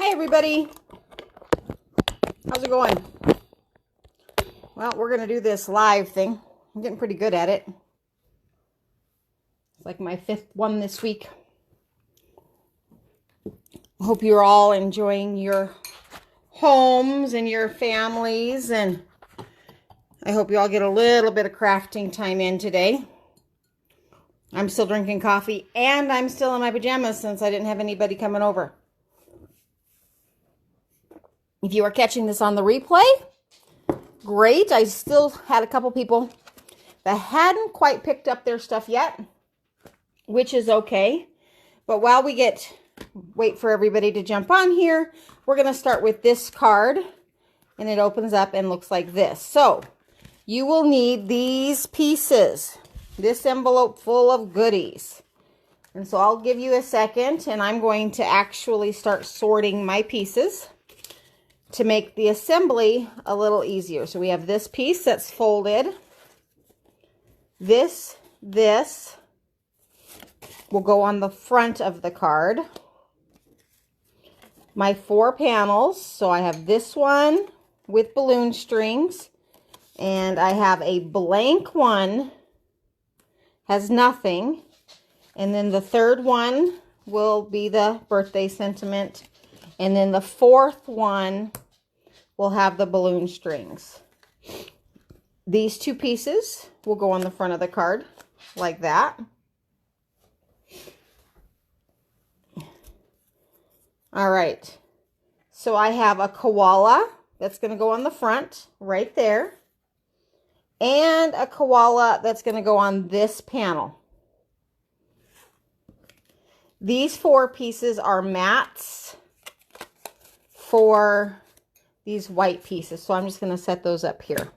Hi everybody, how's it going? Well, we're gonna do this live thing. I'm getting pretty good at it. It's like my 5th one this week. I hope you're all enjoying your homes and your families, and I hope you all get a little bit of crafting time in today. I'm still drinking coffee and I'm still in my pajamas since I didn't have anybody coming over. If you are catching this on the replay, great. I still had a couple people that hadn't quite picked up their stuff yet, which is okay. But while we wait for everybody to jump on here, we're going to start with this card, and it opens up and looks like this. So you will need these pieces, this envelope full of goodies. And so I'll give you a second, and I'm going to actually start sorting my pieces to make the assembly a little easier. So we have this piece that's folded. This will go on the front of the card. My 4 panels, so I have this one with balloon strings, and I have a blank one, has nothing, and then the 3rd one will be the birthday sentiment, and then the 4th one will have the balloon strings. These 2 pieces will go on the front of the card like that. All right, so I have a koala that's going to go on the front right there, and a koala that's going to go on this panel. These 4 pieces are mats for these white pieces, so I'm just going to set those up here.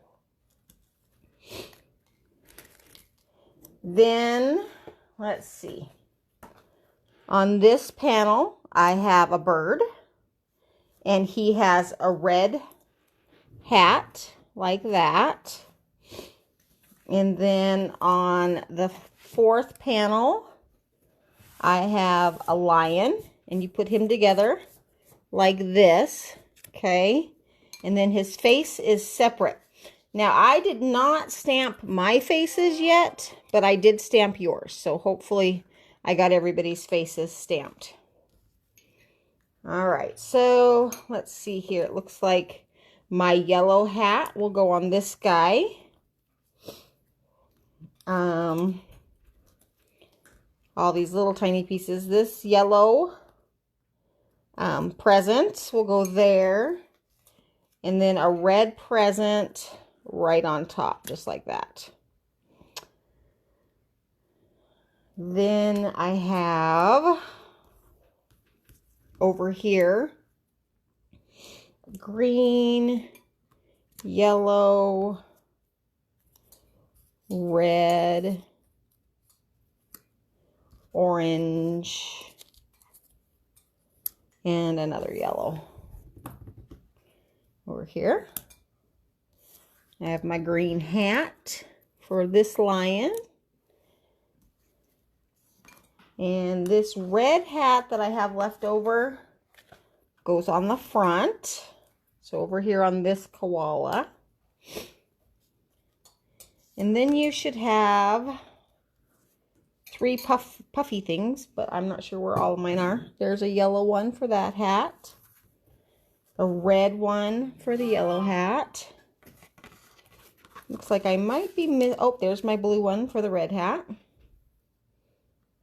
Then, let's see. On this panel, I have a bird, and he has a red hat like that. And then on the 4th panel, I have a lion, and you put him together like this, okay? And then his face is separate. Now, I did not stamp my faces yet, but I did stamp yours. So hopefully I got everybody's faces stamped. All right, so let's see here. It looks like my yellow hat will go on this guy. All these little tiny pieces. This yellow present will go there. And then a red present right on top, just like that. Then I have over here green, yellow, red, orange, and another yellow. Over here, I have my green hat for this lion. And this red hat that I have left over goes on the front. So over here on this koala. And then you should have 3 puffy things, but I'm not sure where all of mine are. There's a yellow one for that hat. A red one for the yellow hat. Looks like I might be oh, there's my blue one for the red hat.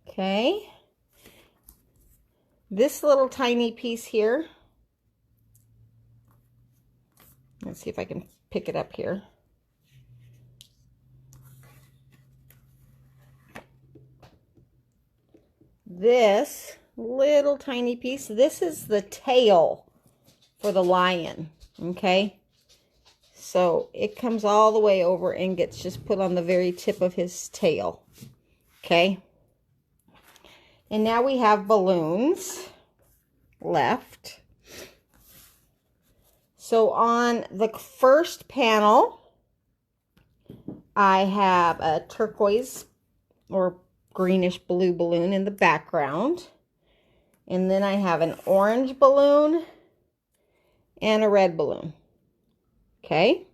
Okay. This little tiny piece here. Let's see if I can pick it up here. This little tiny piece, this is the tail for the lion, okay? So it comes all the way over and gets just put on the very tip of his tail, okay? And now we have balloons left. So on the first panel, I have a turquoise or greenish blue balloon in the background. And then I have an orange balloon and a red balloon. Okay?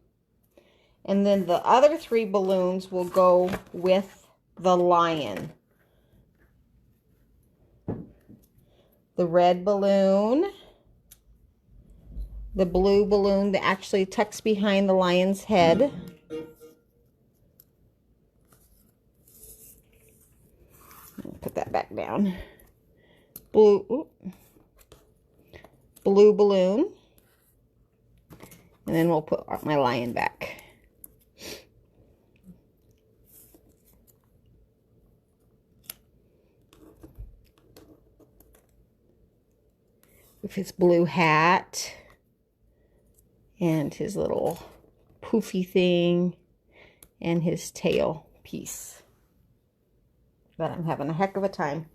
And then the other 3 balloons will go with the lion. The red balloon, the blue balloon that actually tucks behind the lion's head. Put that back down. Blue balloon. And then we'll put my lion back. With his blue hat and his little poofy thing and his tail piece. But I'm having a heck of a time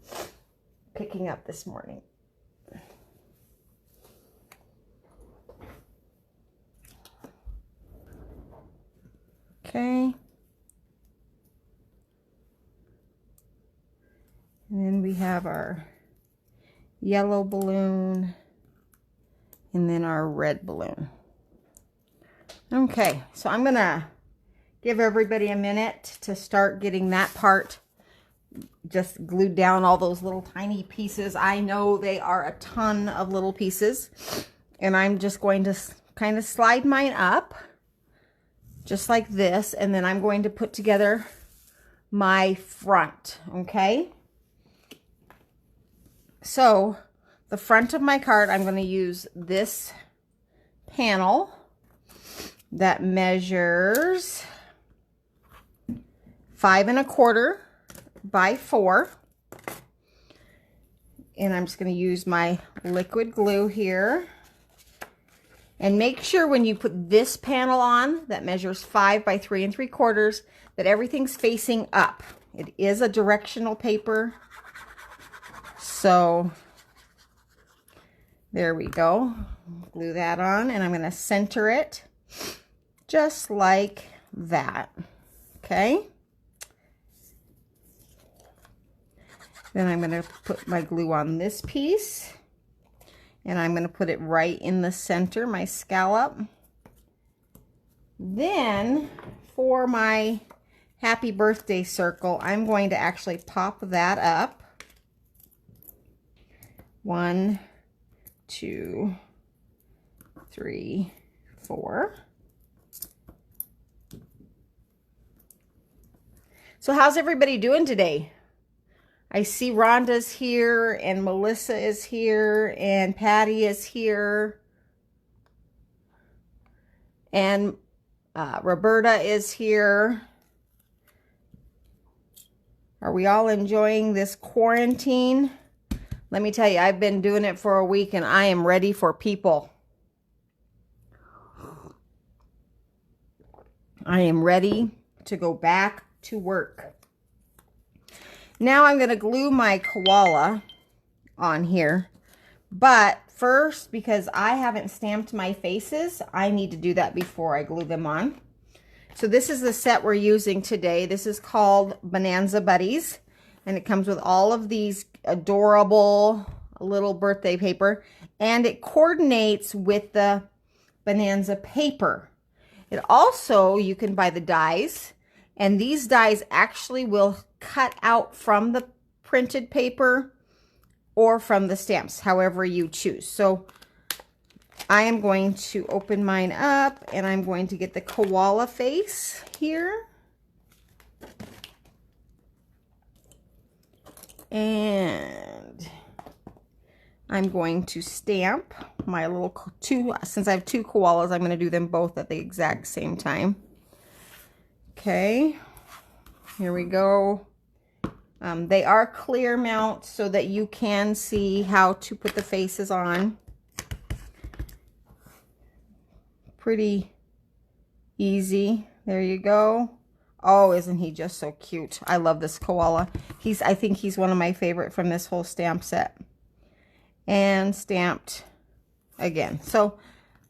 picking up this morning. Okay. And then we have our yellow balloon and then our red balloon. Okay, so I'm gonna give everybody a minute to start getting that part just glued down, all those little tiny pieces. I know they are a ton of little pieces, and I'm just going to kind of slide mine up just like this, and then I'm going to put together my front. Okay, so the front of my card, I'm going to use this panel that measures 5 1/4 by 4. And I'm just going to use my liquid glue here. And make sure when you put this panel on that measures 5 by 3 3/4 that everything's facing up. It is a directional paper. So there we go. Glue that on, and I'm going to center it just like that. Okay. Then I'm going to put my glue on this piece, and I'm going to put it right in the center, my scallop. Then for my happy birthday circle, I'm going to actually pop that up. 1, 2, 3, 4. So how's everybody doing today? I see Rhonda's here, and Melissa is here, and Patty is here, and Roberta is here. Are we all enjoying this quarantine? Let me tell you, I've been doing it for a week, and I am ready for people. I am ready to go back to work. Now I'm going to glue my koala on here. But first, because I haven't stamped my faces, I need to do that before I glue them on. So this is the set we're using today. This is called Bonanza Buddies. And it comes with all of these adorable little birthday paper. And it coordinates with the Bonanza paper. It also, you can buy the dies. And these dies actually will cut out from the printed paper or from the stamps, however you choose. So I am going to open mine up, and I'm going to get the koala face here. And I'm going to stamp my little since I have 2 koalas, I'm going to do them both at the exact same time. Okay, here we go. They are clear mounts so that you can see how to put the faces on. Pretty easy. There you go. Oh, isn't he just so cute? I love this koala. I think he's one of my favorite from this whole stamp set. And stamped again. So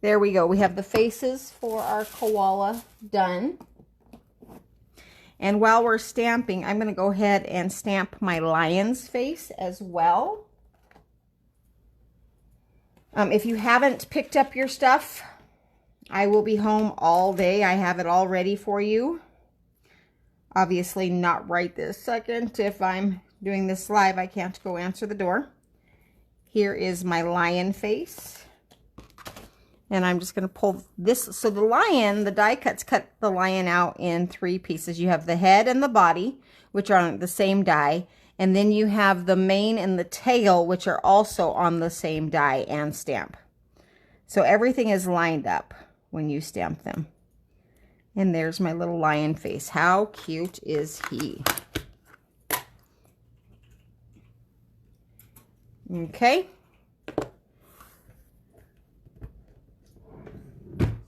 there we go. We have the faces for our koala done. And while we're stamping, I'm going to go ahead and stamp my lion's face as well. If you haven't picked up your stuff, I will be home all day. I have it all ready for you. Obviously not right this second. If I'm doing this live, I can't go answer the door. Here is my lion face. And I'm just going to pull this. So the lion, the die cuts cut the lion out in 3 pieces. You have the head and the body, which are on the same die. And then you have the mane and the tail, which are also on the same die and stamp. So everything is lined up when you stamp them. And there's my little lion face. How cute is he? Okay.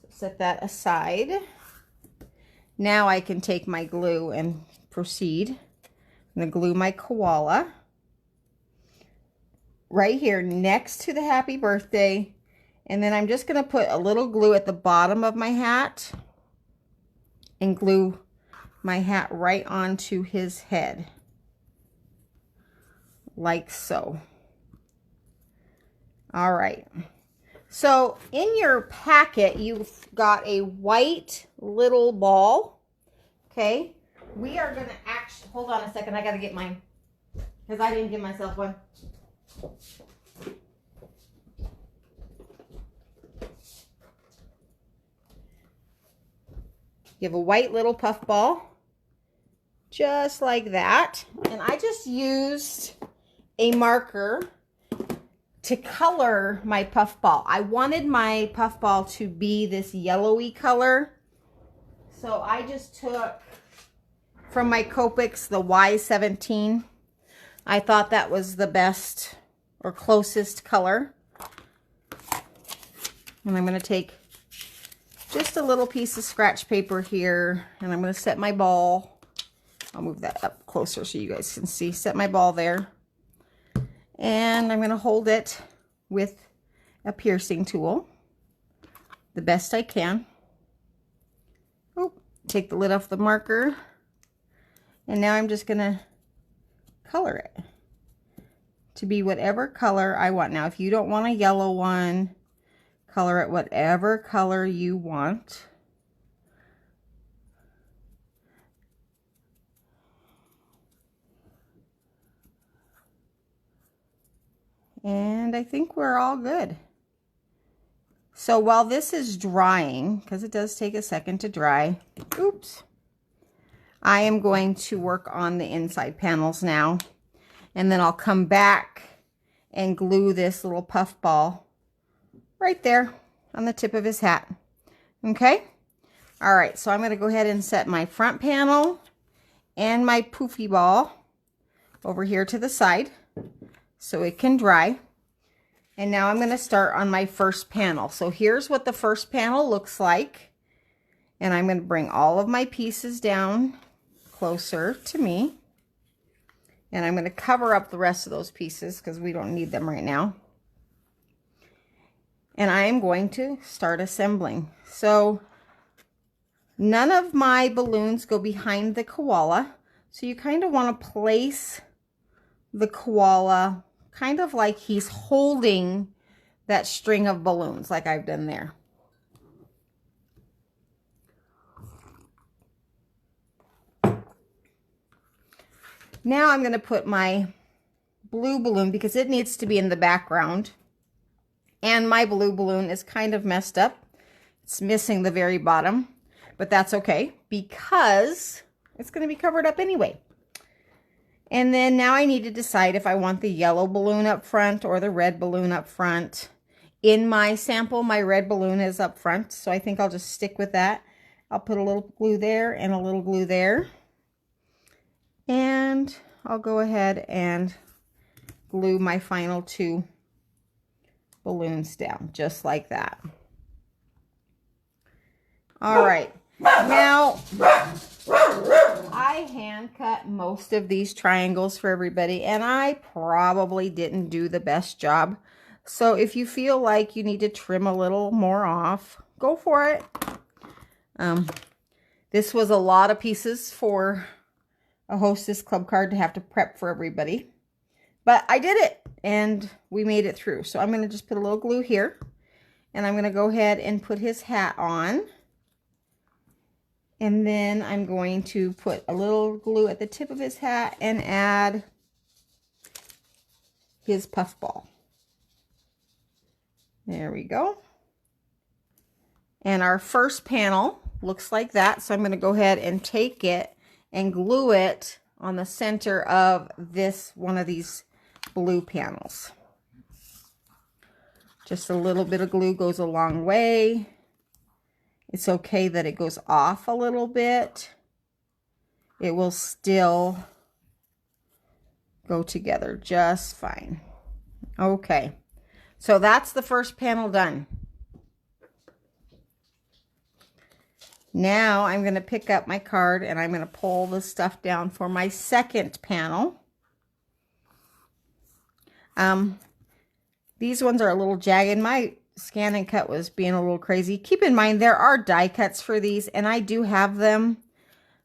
Set that aside. Now I can take my glue and proceed. I'm going to glue my koala right here next to the happy birthday. And then I'm just going to put a little glue at the bottom of my hat and glue my hat right onto his head. Like so. All right. So in your packet, you've got a white little ball. Okay. We are going to actually, hold on a second. I got to get mine because I didn't give myself one. You have a white little puff ball, just like that. And I just used a marker to color my puff ball. I wanted my puff ball to be this yellowy color. So I just took from my Copics the Y17. I thought that was the best or closest color. And I'm going to take just a little piece of scratch paper here, and I'm going to set my ball. I'll move that up closer so you guys can see. Set my ball there. And I'm going to hold it with a piercing tool the best I can. Oh, take the lid off the marker. And now I'm just going to color it to be whatever color I want. Now, if you don't want a yellow one, color it whatever color you want. And I think we're all good. So while this is drying, because it does take a second to dry, oops, I am going to work on the inside panels now. And then I'll come back and glue this little puff ball right there on the tip of his hat. Okay? All right, so I'm going to go ahead and set my front panel and my poofy ball over here to the side so it can dry. And now I'm going to start on my first panel. So here's what the first panel looks like. And I'm going to bring all of my pieces down closer to me. And I'm going to cover up the rest of those pieces because we don't need them right now. And I am going to start assembling. So none of my balloons go behind the koala. So you kind of want to place the koala kind of like he's holding that string of balloons like I've done there. Now I'm going to put my blue balloon because it needs to be in the background. And my blue balloon is kind of messed up. It's missing the very bottom, but that's okay because it's going to be covered up anyway. And then now I need to decide if I want the yellow balloon up front or the red balloon up front. In my sample, my red balloon is up front, so I think I'll just stick with that. I'll put a little glue there and a little glue there. And I'll go ahead and glue my final 2 balloons down, just like that. All right, now I hand cut most of these triangles for everybody, and I probably didn't do the best job. So if you feel like you need to trim a little more off, go for it. This was a lot of pieces for a Hostess club card to have to prep for everybody. But I did it, and we made it through. So I'm going to just put a little glue here, and I'm going to go ahead and put his hat on. And then I'm going to put a little glue at the tip of his hat and add his puffball. There we go. And our first panel looks like that. So I'm going to go ahead and take it and glue it on the center of this one of these blue panels. Just a little bit of glue goes a long way. It's okay that it goes off a little bit. It will still go together just fine. Okay, so that's the first panel done. Now I'm going to pick up my card and I'm going to pull the stuff down for my second panel. These ones are a little jagged. My scan and cut was being a little crazy. Keep in mind there are die cuts for these, and I do have them,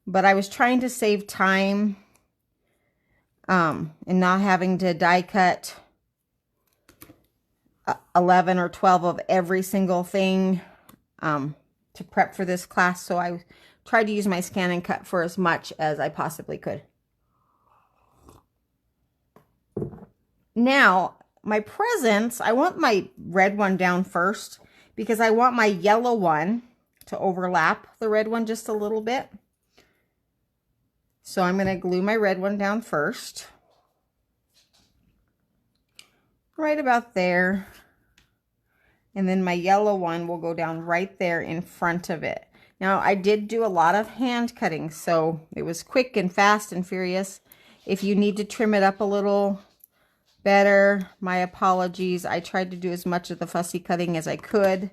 but I was trying to save time and not having to die cut 11 or 12 of every single thing to prep for this class. So I tried to use my scan and cut for as much as I possibly could. Now, my presents, I want my red one down first because I want my yellow one to overlap the red one just a little bit. So I'm going to glue my red one down first. Right about there. And then my yellow one will go down right there in front of it. Now, I did do a lot of hand cutting, so it was quick and fast and furious. If you need to trim it up a little better, my apologies. I tried to do as much of the fussy cutting as I could.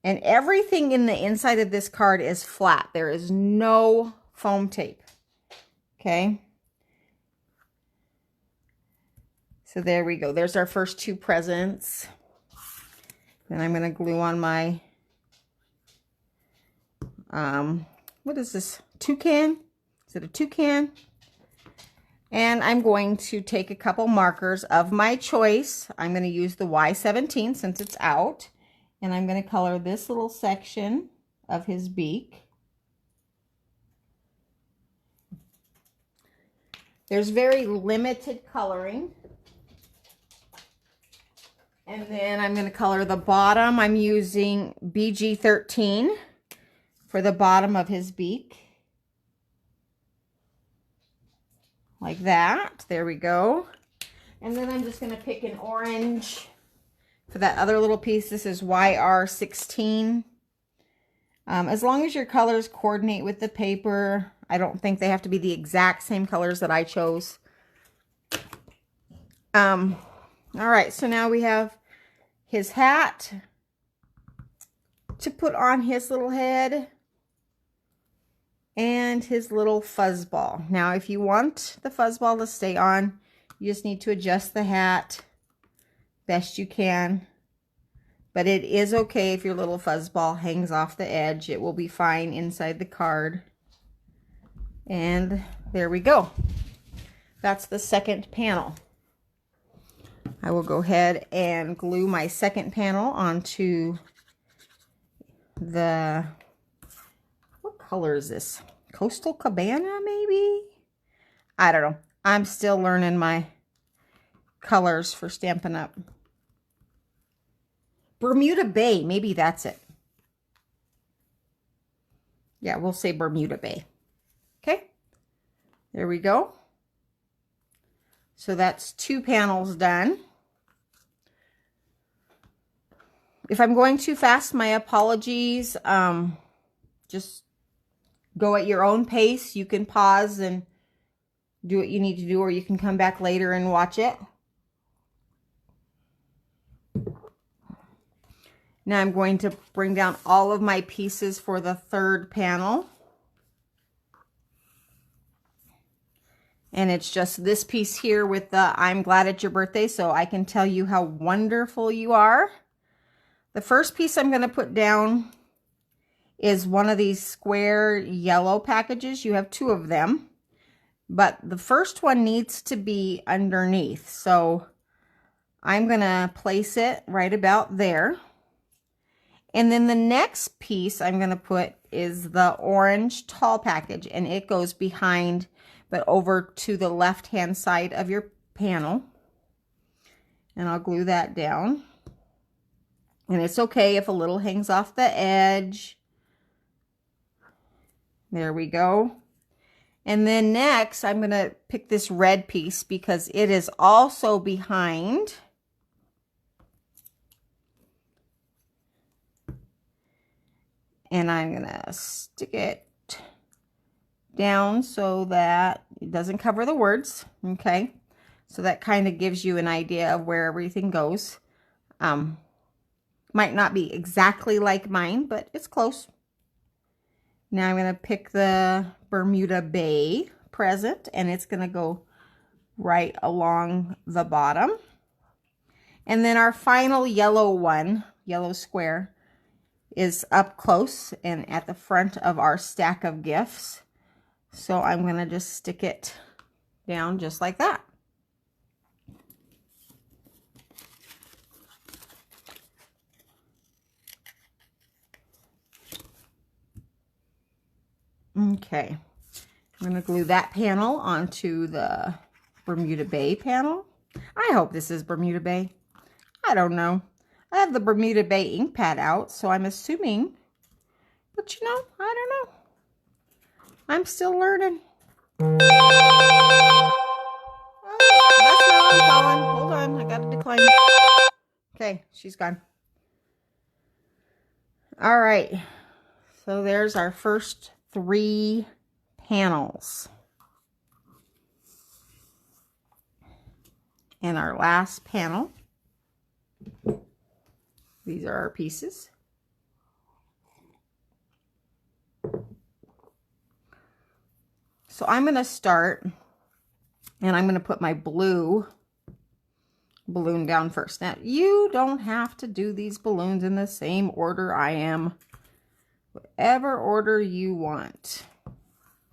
And everything in the inside of this card is flat. There is no foam tape. Okay. So there we go. There's our first two presents. Then I'm going to glue on my, what is this? Toucan? Is it a toucan? And I'm going to take a couple markers of my choice. I'm going to use the Y17 since it's out. And I'm going to color this little section of his beak. There's very limited coloring. And then I'm going to color the bottom. I'm using BG13 for the bottom of his beak. Like that. There we go. And then I'm just going to pick an orange for that other little piece. This is YR16. As long as your colors coordinate with the paper, I don't think they have to be the exact same colors that I chose. All right, so now we have his hat to put on his little head and his little fuzzball. Now, if you want the fuzzball to stay on, you just need to adjust the hat best you can. But it is okay if your little fuzzball hangs off the edge. It will be fine inside the card. And there we go. That's the second panel. I will go ahead and glue my second panel onto the, what color is this? Coastal Cabana, maybe? I don't know. I'm still learning my colors for Stampin' Up. Bermuda Bay, maybe that's it. Yeah, we'll say Bermuda Bay. Okay, there we go. So that's two panels done. If I'm going too fast, my apologies. Just go at your own pace. You can pause and do what you need to do, or you can come back later and watch it. Now I'm going to bring down all of my pieces for the third panel. And it's just this piece here with the I'm glad it's your birthday, so I can tell you how wonderful you are. The first piece I'm going to put down is one of these square yellow packages. You have two of them. but the first one needs to be underneath. So I'm going to place it right about there. And then the next piece I'm going to put is the orange tall package, and it goes behind, but over to the left-hand side of your panel. And I'll glue that down. And it's okay if a little hangs off the edge. There we go. And then next, I'm going to pick this red piece because it is also behind. And I'm going to stick it down so that it doesn't cover the words. Okay. So that kind of gives you an idea of where everything goes. Might not be exactly like mine, but it's close. Now I'm going to pick the Bermuda Bay present, and it's going to go right along the bottom. And then our final yellow one, yellow square, is up close and at the front of our stack of gifts. So I'm going to just stick it down just like that. Okay, I'm going to glue that panel onto the Bermuda Bay panel. I hope this is Bermuda Bay. I don't know. I have the Bermuda Bay ink pad out, so I'm assuming. But you know, I don't know. I'm still learning. Oh, that's not on falling. Hold on, I got to decline. Okay, she's gone. All right, so there's our first 3 panels. And our last panel. These are our pieces. So I'm going to start, and I'm going to put my blue balloon down first. Now, you don't have to do these balloons in the same order I am. Whatever order you want.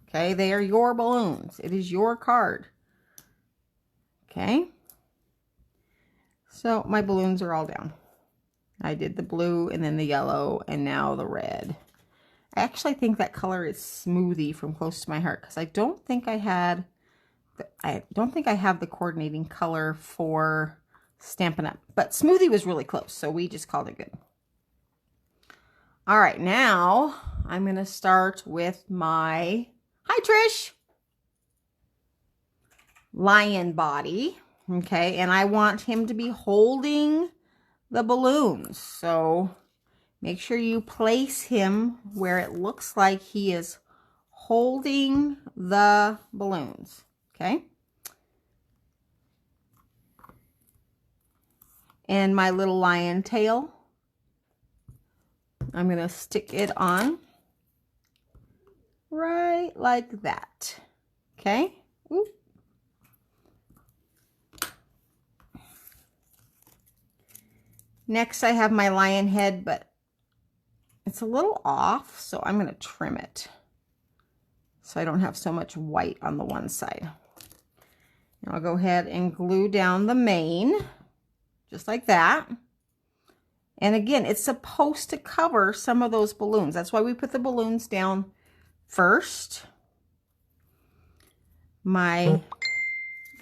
Okay, they are your balloons. It is your card. Okay. So my balloons are all down. I did the blue and then the yellow and now the red. I actually think that color is Smoothie from Close to My Heart because I don't think I have the coordinating color for Stampin' Up. But Smoothie was really close, so we just called it good. All right, now I'm going to start with my, hi Trish, lion body. Okay, and I want him to be holding the balloons. So make sure you place him where it looks like he is holding the balloons. Okay. And my little lion tail, I'm going to stick it on right like that. Okay. Ooh. Next, I have my lion head, but it's a little off, so I'm going to trim it so I don't have so much white on the one side. And I'll go ahead and glue down the mane, just like that. And again, it's supposed to cover some of those balloons. That's why we put the balloons down first. My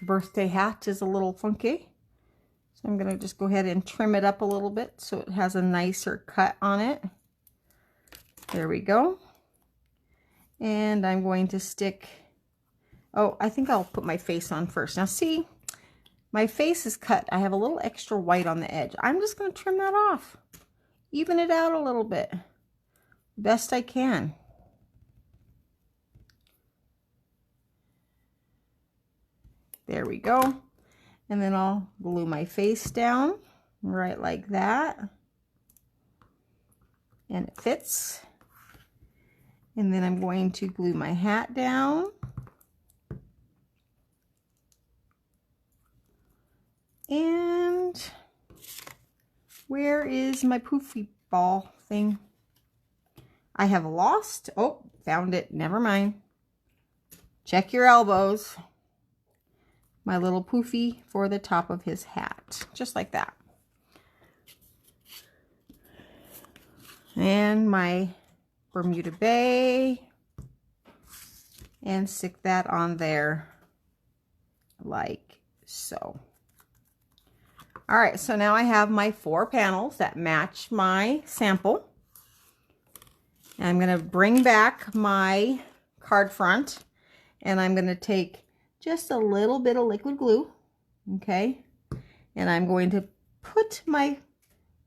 birthday hat is a little funky. So I'm going to just go ahead and trim it up a little bit so it has a nicer cut on it. There we go. And I'm going to stick, oh, I think I'll put my face on first. Now see, my face is cut. I have a little extra white on the edge. I'm just going to trim that off. Even it out a little bit. Best I can. There we go. And then I'll glue my face down right like that. And it fits. And then I'm going to glue my hat down. And where is my poofy ball thing? I have lost, oh, found it, never mind. Check your elbows. My little poofy for the top of his hat. Just like that. And my Bermuda Bay. And stick that on there like so. All right, so now I have my 4 panels that match my sample. And I'm going to bring back my card front, and I'm going to take just a little bit of liquid glue, okay? And I'm going to put my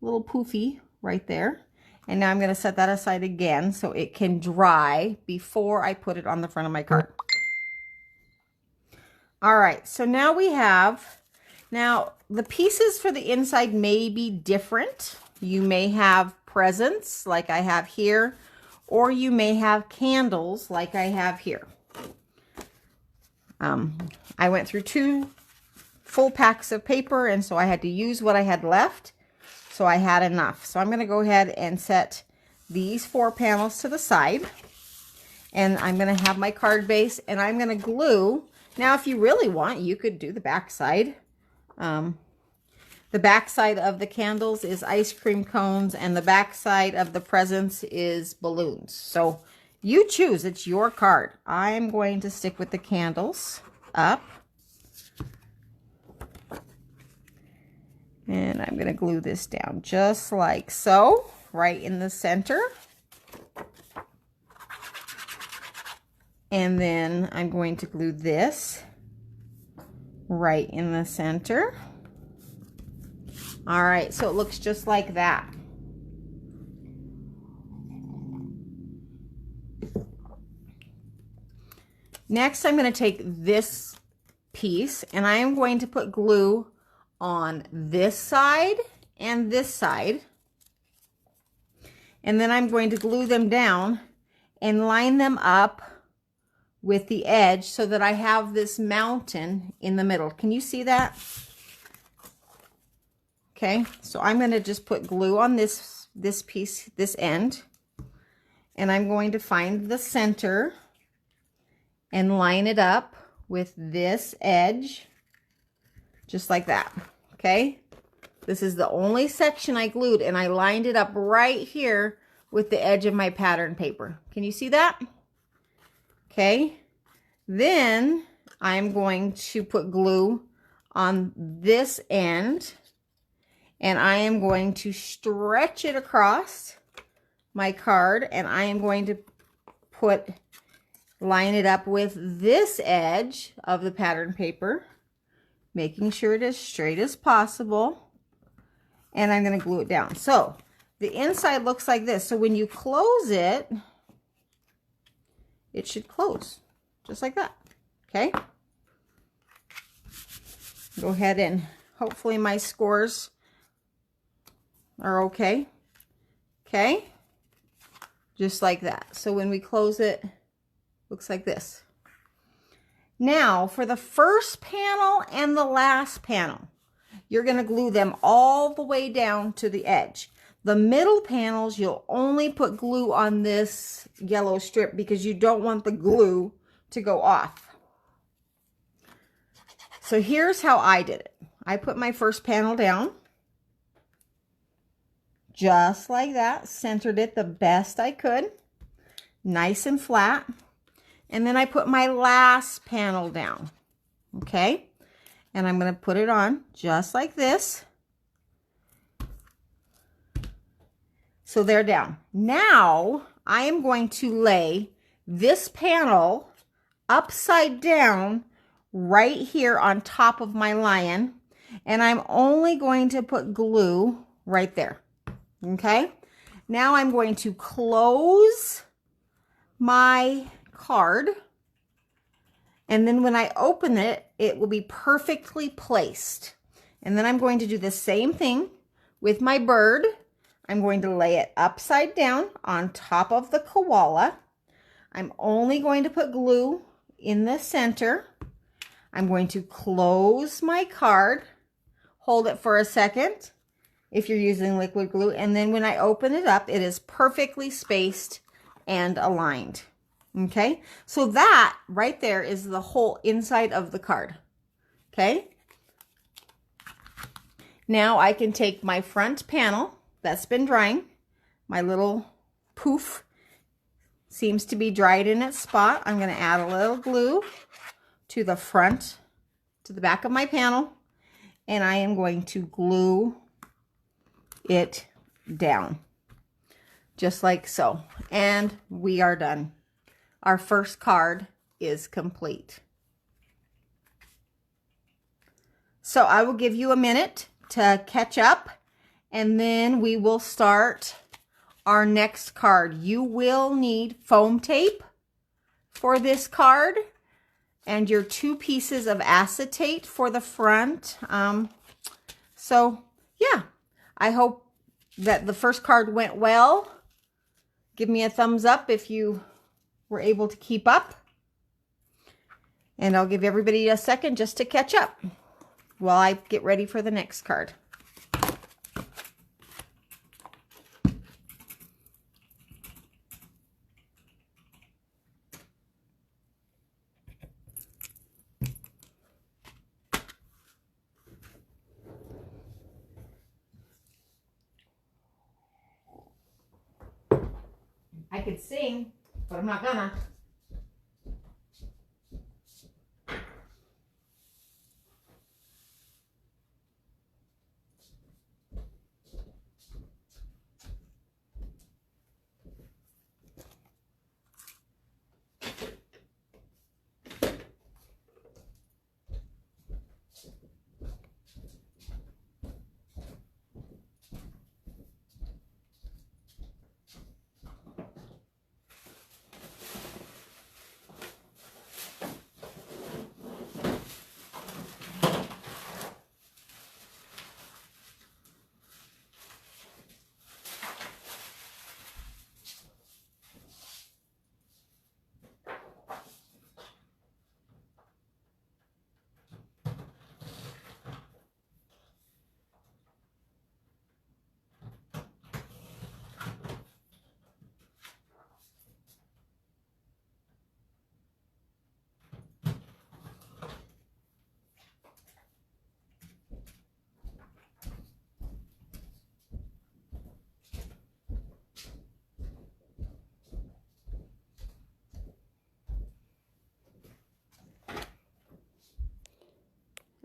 little poofy right there. And now I'm going to set that aside again so it can dry before I put it on the front of my card. All right, so now we have, now the pieces for the inside may be different. You may have presents like I have here, or you may have candles like I have here. I went through 2 full packs of paper, and so I had to use what I had left. So I had enough. So I'm going to go ahead and set these 4 panels to the side. And I'm going to have my card base, and I'm going to glue. Now, if you really want, you could do the back side. The back side of the candles is ice cream cones, and the back side of the presents is balloons. So you choose. It's your card. I'm going to stick with the candles up. And I'm going to glue this down just like so, right in the center. And then I'm going to glue this right in the center. All right, so it looks just like that. Next, I'm going to take this piece, and I am going to put glue on this side and this side. And then I'm going to glue them down and line them up with the edge so that I have this mountain in the middle. Can you see that? Okay, so I'm going to just put glue on this piece, this end, and I'm going to find the center and line it up with this edge, just like that. Okay, this is the only section I glued, and I lined it up right here with the edge of my pattern paper. Can you see that? Okay, then I'm going to put glue on this end, and I am going to stretch it across my card, and I am going to line it up with this edge of the pattern paper, making sure it is straight as possible, and I'm going to glue it down. So the inside looks like this. So when you close it, it should close just like that. Okay, go ahead and hopefully my scores are okay. Okay, just like that. So when we close it, looks like this. Now for the first panel and the last panel, you're going to glue them all the way down to the edge. The middle panels, you'll only put glue on this yellow strip because you don't want the glue to go off. So here's how I did it. I put my first panel down, just like that, centered it the best I could, nice and flat. And then I put my last panel down, okay? And I'm going to put it on just like this. So they're down. Now I am going to lay this panel upside down right here on top of my lion. And I'm only going to put glue right there, okay? Now I'm going to close my card, and then when I open it, it will be perfectly placed. And then I'm going to do the same thing with my bird. I'm going to lay it upside down on top of the koala. I'm only going to put glue in the center. I'm going to close my card, hold it for a second if you're using liquid glue, and then when I open it up, it is perfectly spaced and aligned. Okay, so that right there is the whole inside of the card. Okay, now I can take my front panel that's been drying. My little poof seems to be dried in its spot. I'm going to add a little glue to the front, to the back of my panel, and I am going to glue it down just like so. And we are done. Our first card is complete. So I will give you a minute to catch up, and then we will start our next card. You will need foam tape for this card and your 2 pieces of acetate for the front. So yeah, I hope that the first card went well. Give me a thumbs up if you were able to keep up. And I'll give everybody a second just to catch up while I get ready for the next card. I could sing, but I'm not gonna.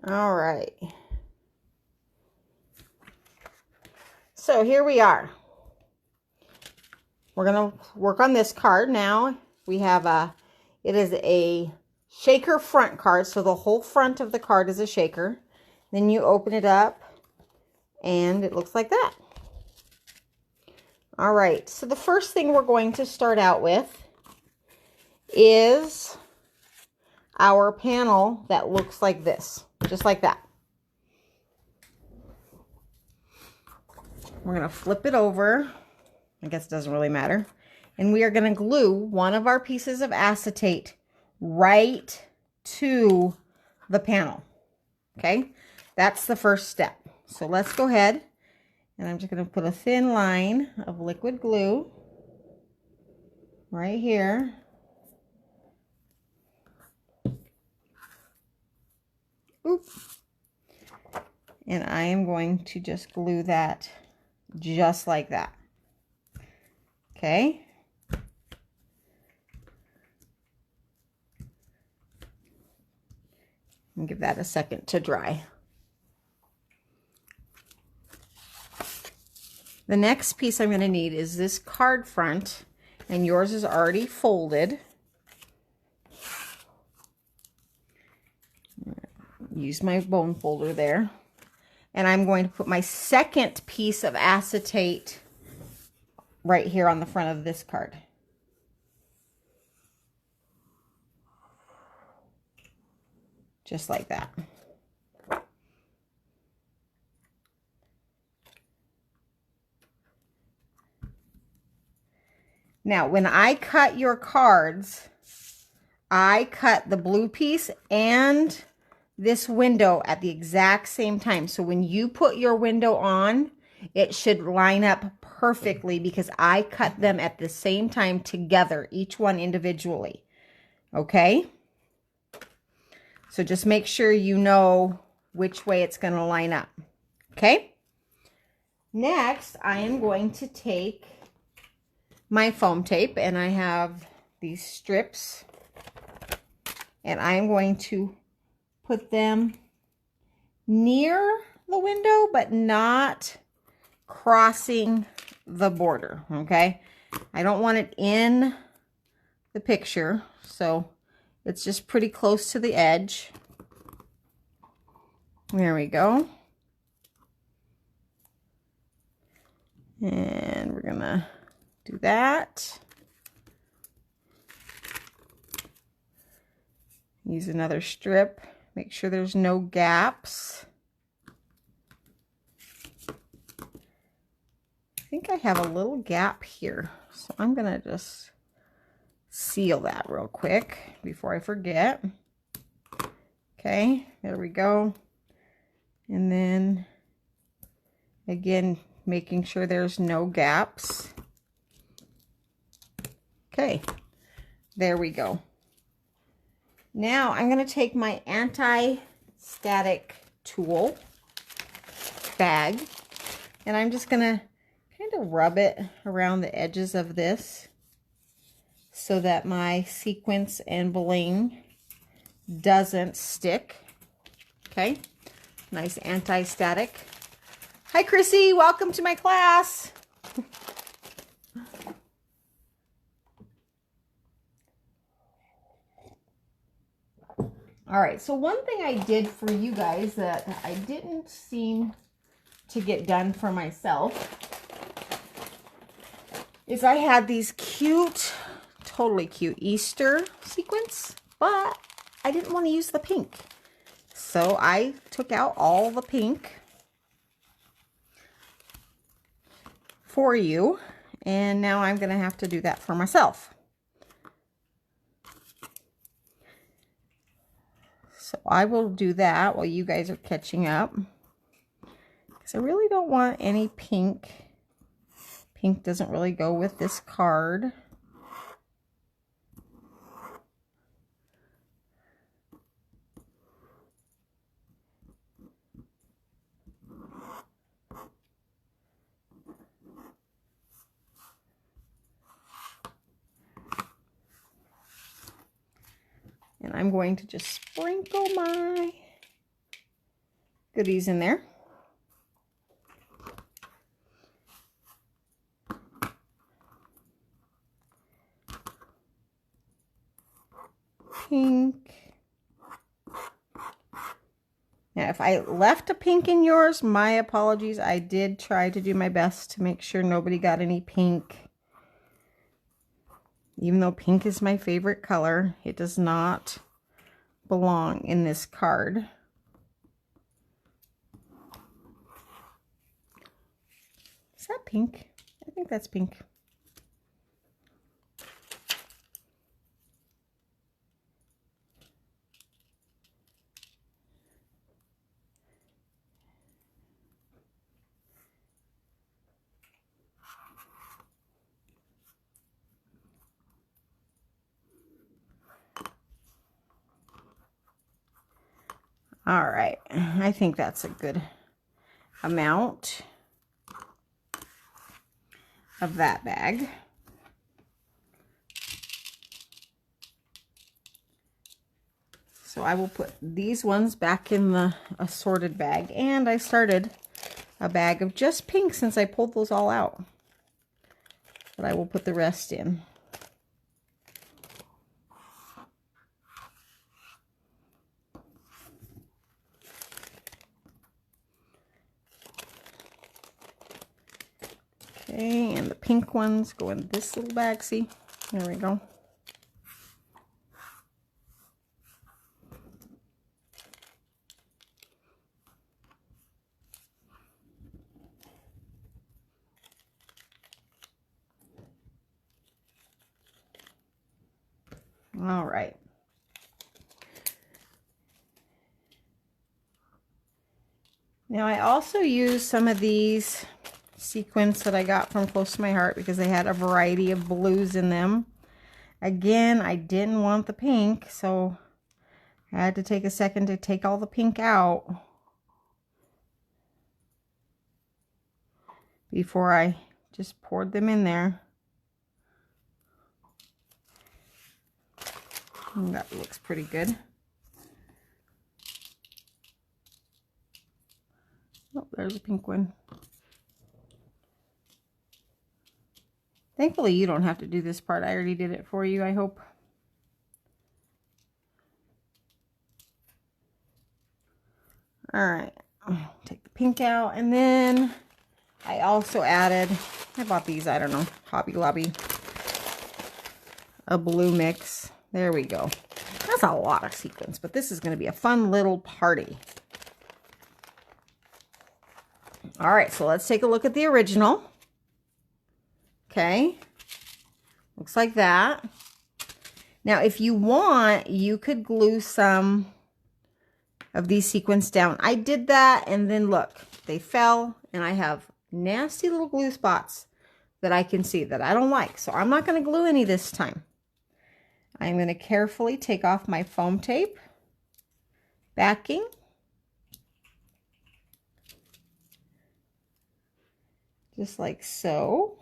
All right. So here we are. We're going to work on this card now. We have it is a shaker front card. So the whole front of the card is a shaker. Then you open it up and it looks like that. All right. So the first thing we're going to start out with is our panel that looks like this, just like that. We're going to flip it over. I guess it doesn't really matter. And we are going to glue one of our pieces of acetate right to the panel. Okay, that's the first step. So let's go ahead, and I'm just going to put a thin line of liquid glue right here. Oop. And I am going to just glue that just like that. Okay. And give that a second to dry. The next piece I'm going to need is this card front, and yours is already folded. Use my bone folder there. And I'm going to put my second piece of acetate right here on the front of this card. Just like that. Now, when I cut your cards, I cut the blue piece and this window at the exact same time. So when you put your window on, it should line up perfectly because I cut them at the same time together, each one individually. Okay? So just make sure you know which way it's going to line up. Okay? Next, I am going to take my foam tape, and I have these strips, and I'm going to put them near the window, but not crossing the border, okay? I don't want it in the picture, so it's just pretty close to the edge. There we go. And we're gonna do that. Use another strip. Make sure there's no gaps. I think I have a little gap here, so I'm gonna just seal that real quick before I forget. Okay, there we go. And then again, making sure there's no gaps. Okay, there we go. Now I'm going to take my anti-static tool bag, and I'm just going to kind of rub it around the edges of this so that my sequins and bling doesn't stick. Okay, nice anti-static. Hi Chrissy, welcome to my class. All right, so one thing I did for you guys that I didn't seem to get done for myself is I had these cute, totally cute Easter sequins, but I didn't want to use the pink. So I took out all the pink for you, and now I'm going to have to do that for myself. So I will do that while you guys are catching up, because I really don't want any pink. Pink doesn't really go with this card. And I'm going to just sprinkle my goodies in there. Pink. Now, if I left a pink in yours, my apologies. I did try to do my best to make sure nobody got any pink. Even though pink is my favorite color, it does not belong in this card. Is that pink? I think that's pink. All right, I think that's a good amount of that bag. So I will put these ones back in the assorted bag, and I started a bag of just pink since I pulled those all out. But I will put the rest in. Okay, and the pink ones go in this little bag, see? There we go. All right. Now I also use some of these sequins that I got from Close to My Heart because they had a variety of blues in them. Again, I didn't want the pink, so I had to take a second to take all the pink out before I just poured them in there. And that looks pretty good. Oh, there's a pink one. Thankfully, you don't have to do this part. I already did it for you, I hope. All right, take the pink out, and then I also added, I bought these, I don't know, Hobby Lobby, a blue mix. There we go. That's a lot of sequins, but this is going to be a fun little party. All right, so let's take a look at the original. Okay, looks like that. Now, if you want, you could glue some of these sequins down. I did that, and then look, they fell, and I have nasty little glue spots that I can see that I don't like. So I'm not going to glue any this time. I'm going to carefully take off my foam tape backing. Just like so.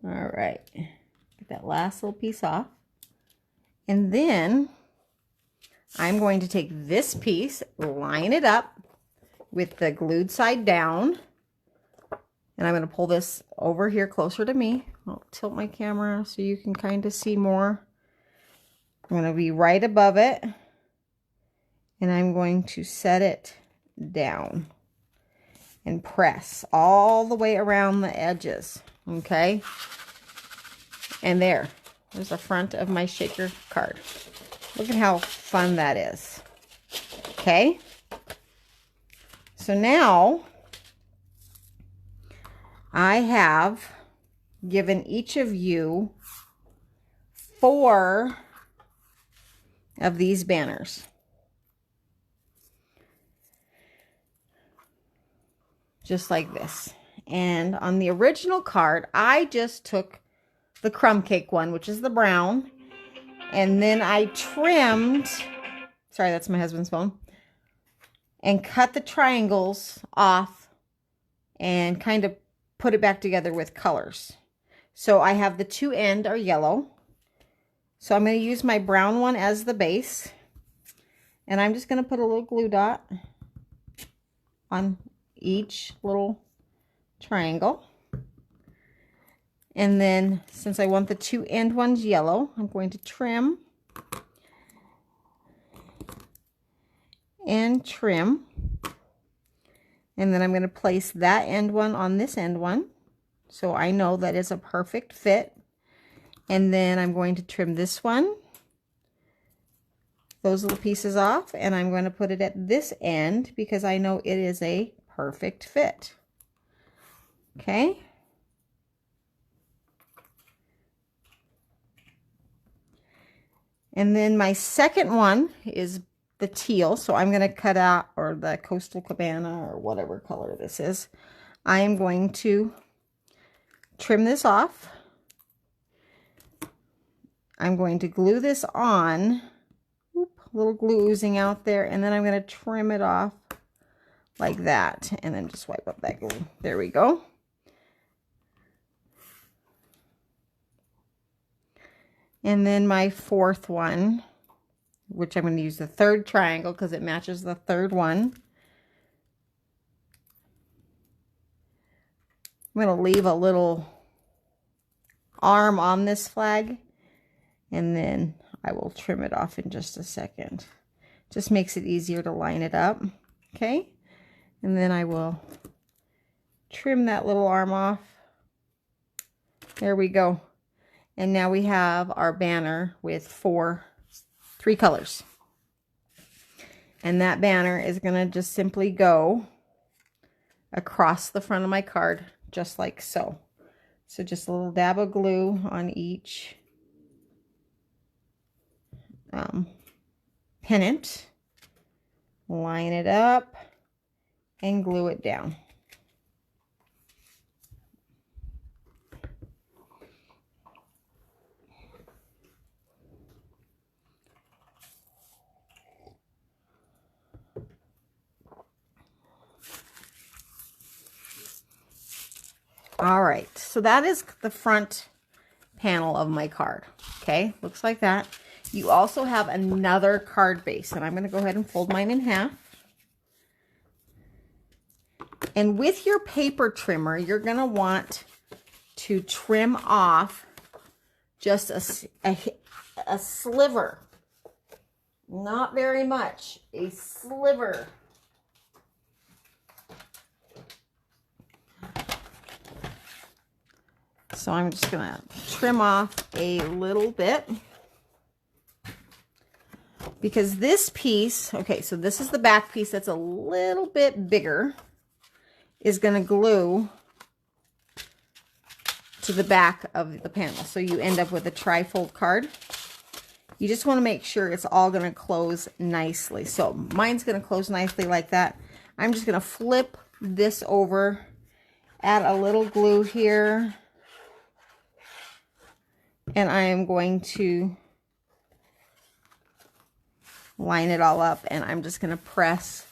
All right, get that last little piece off. And then I'm going to take this piece, line it up with the glued side down, and I'm going to pull this over here closer to me. I'll tilt my camera so you can kind of see more. I'm going to be right above it, and I'm going to set it down and press all the way around the edges. Okay, and there's the front of my shaker card. Look at how fun that is. Okay, so now I have given each of you 4 of these banners. Just like this. And on the original card, I just took the crumb cake one, which is the brown, and then I trimmed, sorry, that's my husband's phone, and cut the triangles off and kind of put it back together with colors. So I have the 2 ends are yellow. So I'm going to use my brown one as the base, and I'm just going to put a little glue dot on each little triangle. And then since I want the 2 end ones yellow, I'm going to trim and trim. And then I'm going to place that end one on this end one, so I know that it's a perfect fit. And then I'm going to trim this one, those little pieces off, and I'm going to put it at this end because I know it is a perfect fit. Okay. And then my second one is the teal, so I'm going to cut out, or the Coastal Cabana, or whatever color this is. I am going to trim this off. I'm going to glue this on. Oop, a little glue oozing out there, and then I'm going to trim it off like that, and then just wipe up that glue. There we go. And then my 4th one, which I'm going to use the 3rd triangle because it matches the 3rd one. I'm going to leave a little arm on this flag, and then I will trim it off in just a second. Just makes it easier to line it up. Okay, and then I will trim that little arm off. There we go. And now we have our banner with 3 colors. And that banner is going to just simply go across the front of my card just like so. So just a little dab of glue on each pennant. Line it up and glue it down. All right, so that is the front panel of my card. Okay, looks like that. You also have another card base, and I'm going to go ahead and fold mine in half. And with your paper trimmer, you're going to want to trim off just a sliver. Not very much, a sliver. So I'm just going to trim off a little bit. Because this piece, okay, so this is the back piece that's a little bit bigger, is going to glue to the back of the panel. So you end up with a tri-fold card. You just want to make sure it's all going to close nicely. So mine's going to close nicely like that. I'm just going to flip this over, add a little glue here, and I am going to line it all up, and I'm just going to press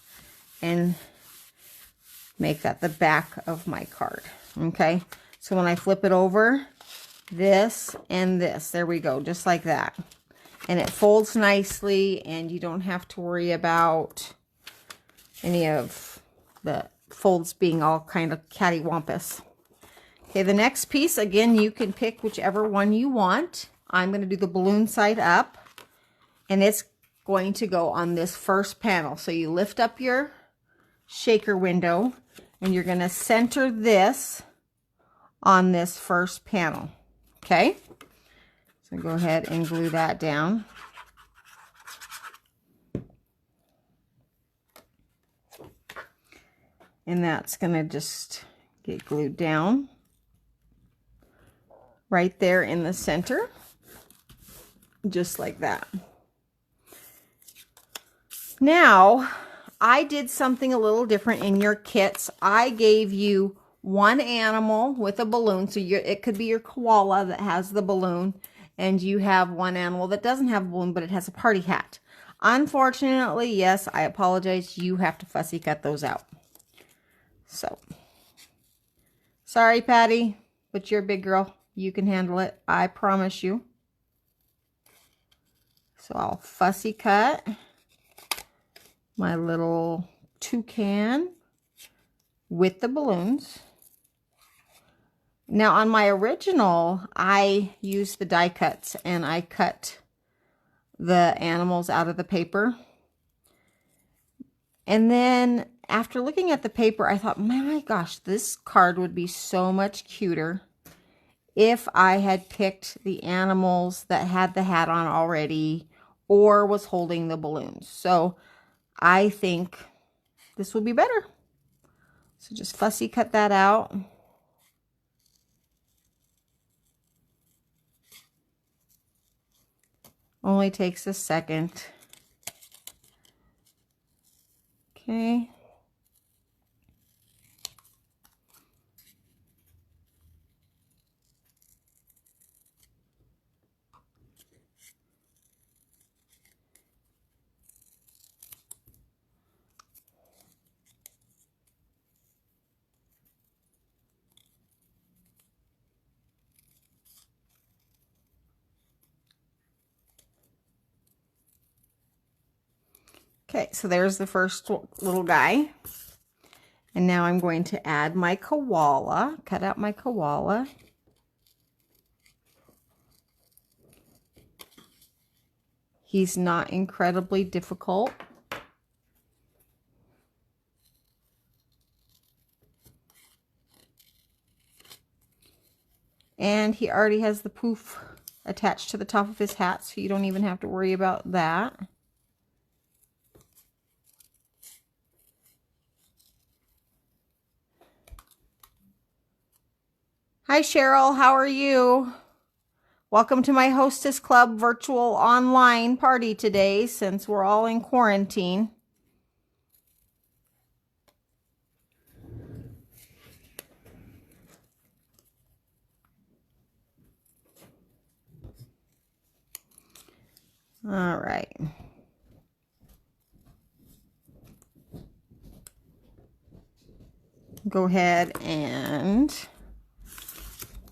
and make that the back of my card. Okay, so when I flip it over, this and this, there we go, just like that. And it folds nicely, and you don't have to worry about any of the folds being all kind of cattywampus. Okay, the next piece, again, you can pick whichever one you want. I'm going to do the balloon side up, and it's going to go on this first panel. So you lift up your shaker window, and you're going to center this on this first panel. Okay, so go ahead and glue that down. And that's going to just get glued down right there in the center, just like that. Now, I did something a little different in your kits. I gave you one animal with a balloon. So it could be your koala that has the balloon, and you have one animal that doesn't have a balloon, but it has a party hat. Unfortunately, yes, I apologize. You have to fussy cut those out. So, sorry, Patty, but you're a big girl. You can handle it. I promise you. So I'll fussy cut my little toucan with the balloons. Now on my original, I used the die cuts, and I cut the animals out of the paper. And then after looking at the paper, I thought, my gosh, this card would be so much cuter if I had picked the animals that had the hat on already or was holding the balloons. So I think this will be better. So just fussy cut that out. Only takes a second. Okay. Okay, so there's the first little guy. And now I'm going to add my koala, cut out my koala. He's not incredibly difficult. And he already has the poof attached to the top of his hat, so you don't even have to worry about that. Hi, Cheryl. How are you? Welcome to my Hostess Club virtual online party today since we're all in quarantine. All right. Go ahead and...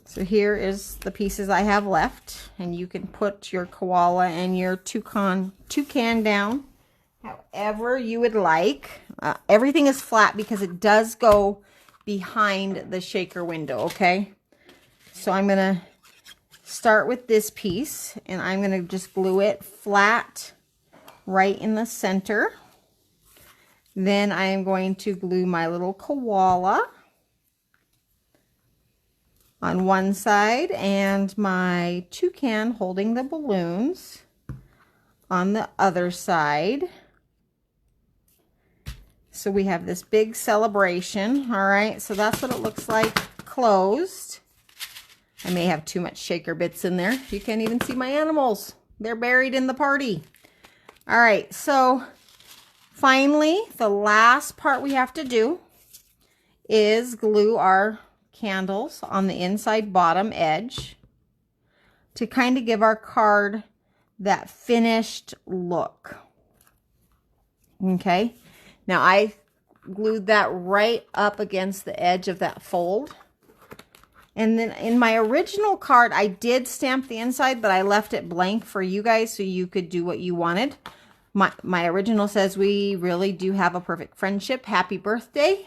So here is the pieces I have left, and you can put your koala and your toucan down however you would like. Everything is flat because it does go behind the shaker window, okay? So I'm going to start with this piece, and I'm going to just glue it flat right in the center. Then I am going to glue my little koala on one side and my toucan holding the balloons on the other side. So we have this big celebration. All right, so that's what it looks like closed. I may have too much shaker bits in there. You can't even see my animals. They're buried in the party. All right, so finally, the last part we have to do is glue our candles on the inside bottom edge to kind of give our card that finished look. Okay, now I glued that right up against the edge of that fold. And then in my original card, I did stamp the inside, but I left it blank for you guys so you could do what you wanted. My original says, "We really do have a perfect friendship. Happy birthday."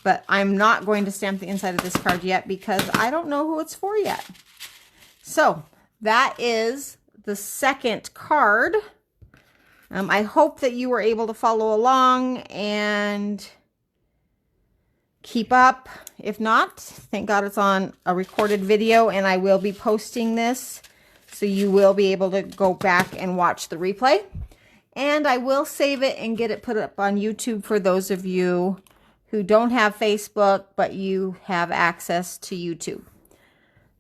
But I'm not going to stamp the inside of this card yet because I don't know who it's for yet. So that is the second card. I hope that you were able to follow along and keep up. If not, thank God it's on a recorded video, and I will be posting this, so you will be able to go back and watch the replay. And I will save it and get it put up on YouTube for those of you who don't have Facebook, but you have access to YouTube.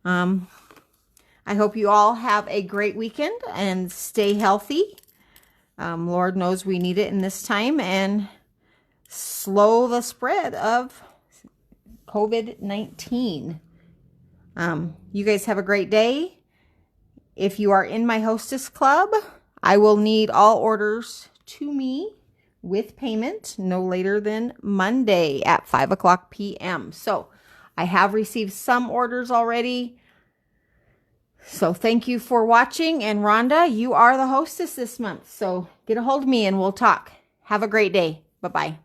I hope you all have a great weekend and stay healthy. Lord knows we need it in this time, and slow the spread of COVID-19. You guys have a great day. If you are in my Hostess Club, I will need all orders to me with payment no later than Monday at 5:00 p.m. So I have received some orders already. So thank you for watching. And Rhonda, you are the hostess this month. So get a hold of me and we'll talk. Have a great day. Bye-bye.